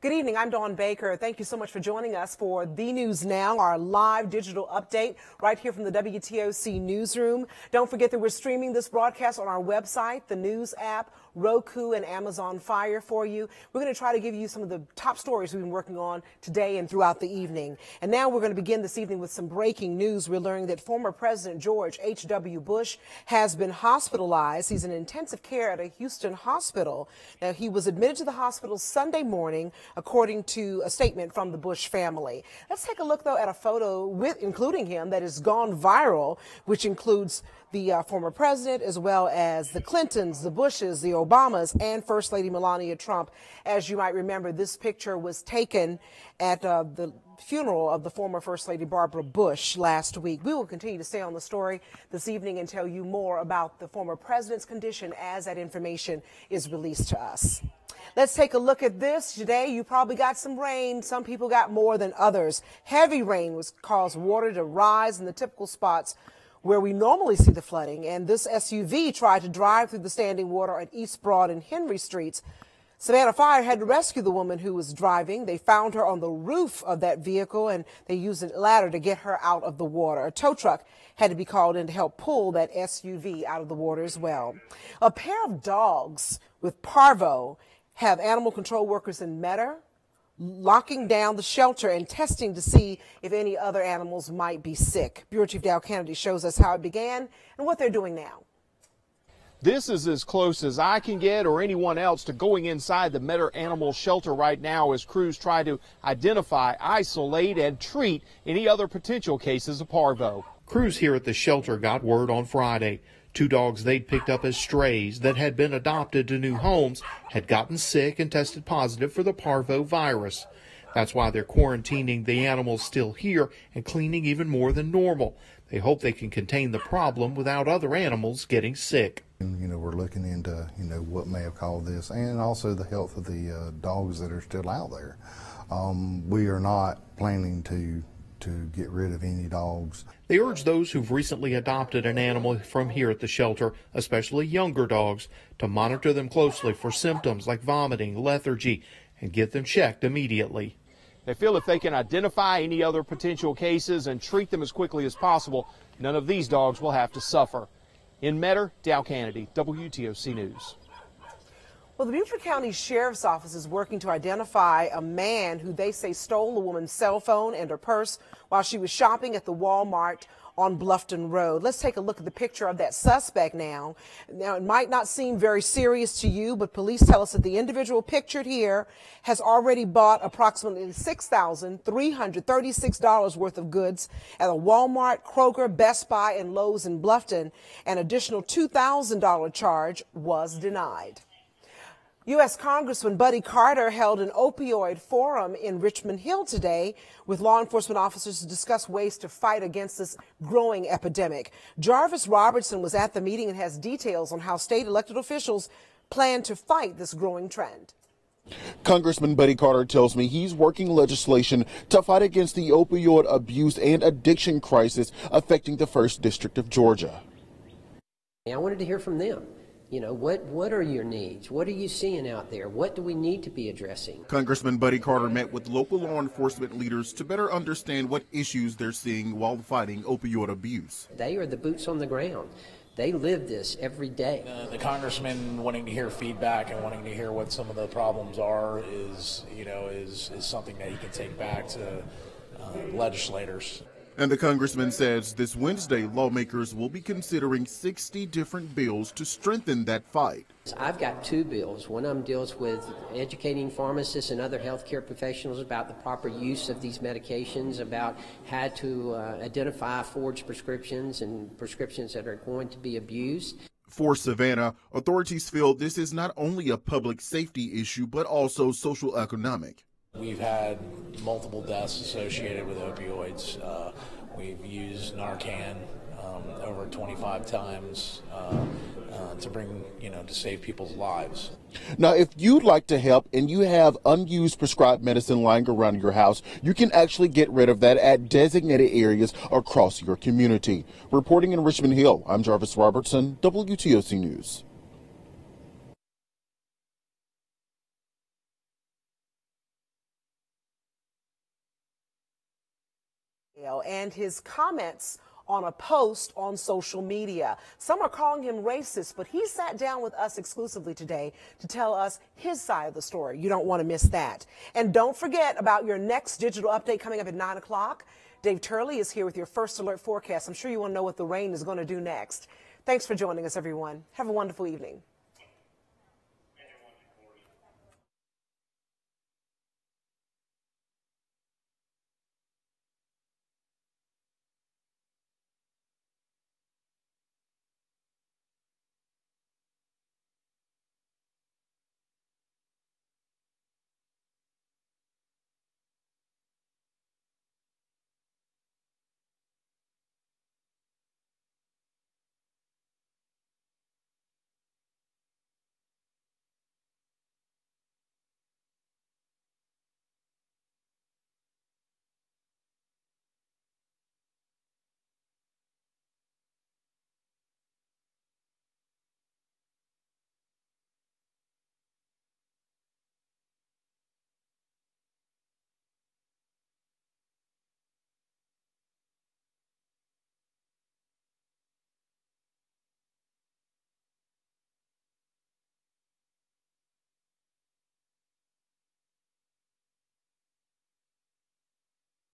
Good evening. I'm Dawn Baker. Thank you so much for joining us for The News Now, our live digital update right here from the WTOC newsroom. Don't forget that we're streaming this broadcast on our website, the News app, Roku, and Amazon Fire for you. We're going to try to give you some of the top stories we've been working on today and throughout the evening. And now we're going to begin this evening with some breaking news. We're learning that former President George H.W. Bush has been hospitalized. He's in intensive care at a Houston hospital. Now, he was admitted to the hospital Sunday morning, according to a statement from the Bush family. Let's take a look, though, at a photo including him that has gone viral, which includes the former president, as well as the Clintons, the Bushes, the Obamas, and First Lady Melania Trump. As you might remember, this picture was taken at the funeral of the former First Lady Barbara Bush last week. We will continue to stay on the story this evening and tell you more about the former president's condition as that information is released to us. Let's take a look at this. Today, you probably got some rain. Some people got more than others. Heavy rain caused water to rise in the typical spots where we normally see the flooding, and this SUV tried to drive through the standing water at East Broad and Henry Streets. Savannah Fire had to rescue the woman who was driving. They found her on the roof of that vehicle, and they used a ladder to get her out of the water. A tow truck had to be called in to help pull that SUV out of the water as well. A pair of dogs with parvo have animal control workers in Metter locking down the shelter and testing to see if any other animals might be sick. Bureau Chief Dow Kennedy shows us how it began and what they're doing now. This is as close as I can get, or anyone else, to going inside the Metter Animal Shelter right now as crews try to identify, isolate, and treat any other potential cases of parvo. Crews here at the shelter got word on Friday. 2 dogs they'd picked up as strays that had been adopted to new homes had gotten sick and tested positive for the parvo virus. That's why they're quarantining the animals still here and cleaning even more than normal. They hope they can contain the problem without other animals getting sick. We're looking into, what may have caused this, and also the health of the dogs that are still out there. We are not planning to get rid of any dogs. They urge those who've recently adopted an animal from here at the shelter, especially younger dogs, to monitor them closely for symptoms like vomiting, lethargy, and get them checked immediately. They feel if they can identify any other potential cases and treat them as quickly as possible, none of these dogs will have to suffer. In Metter, Dow Kennedy, WTOC News. Well, the Beaufort County Sheriff's Office is working to identify a man who they say stole a woman's cell phone and her purse while she was shopping at the Walmart on Bluffton Road. Let's take a look at the picture of that suspect now. Now, it might not seem very serious to you, but police tell us that the individual pictured here has already bought approximately $6,336 worth of goods at a Walmart, Kroger, Best Buy, and Lowe's in Bluffton. An additional $2,000 charge was denied. U.S. Congressman Buddy Carter held an opioid forum in Richmond Hill today with law enforcement officers to discuss ways to fight against this growing epidemic. Jarvis Robertson was at the meeting and has details on how state elected officials plan to fight this growing trend. Congressman Buddy Carter tells me he's working legislation to fight against the opioid abuse and addiction crisis affecting the 1st District of Georgia. I wanted to hear from them. What are your needs? What are you seeing out there? What do we need to be addressing? Congressman Buddy Carter met with local law enforcement leaders to better understand what issues they're seeing while fighting opioid abuse. They are the boots on the ground. They live this every day. The congressman wanting to hear feedback and wanting to hear what some of the problems are is something that he can take back to legislators. And the congressman says this Wednesday, lawmakers will be considering 60 different bills to strengthen that fight. I've got 2 bills. One of them deals with educating pharmacists and other healthcare professionals about the proper use of these medications, about how to identify forged prescriptions and prescriptions that are going to be abused. For Savannah, authorities feel this is not only a public safety issue, but also social economic. We've had multiple deaths associated with opioids. We've used Narcan over 25 times to bring, to save people's lives. Now, if you'd like to help and you have unused prescribed medicine lying around your house, you can actually get rid of that at designated areas across your community. Reporting in Richmond Hill, I'm Jarvis Robertson, WTOC News. and his comments on a post on social media. Some are calling him racist, but he sat down with us exclusively today to tell us his side of the story. You don't want to miss that. And don't forget about your next digital update coming up at 9 o'clock. Dave Turley is here with your first alert forecast. I'm sure you want to know what the rain is going to do next. Thanks for joining us, everyone. Have a wonderful evening.